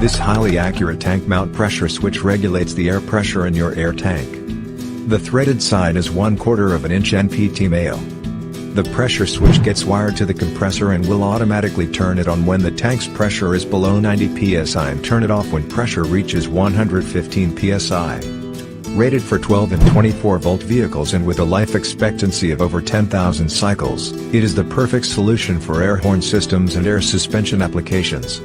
This highly accurate tank mount pressure switch regulates the air pressure in your air tank. The threaded side is 1/4 of an inch NPT Male. The pressure switch gets wired to the compressor and will automatically turn it on when the tank's pressure is below 90 psi and turn it off when pressure reaches 115 psi. Rated for 12 and 24 volt vehicles and with a life expectancy of over 10,000 cycles, it is the perfect solution for air horn systems and air suspension applications.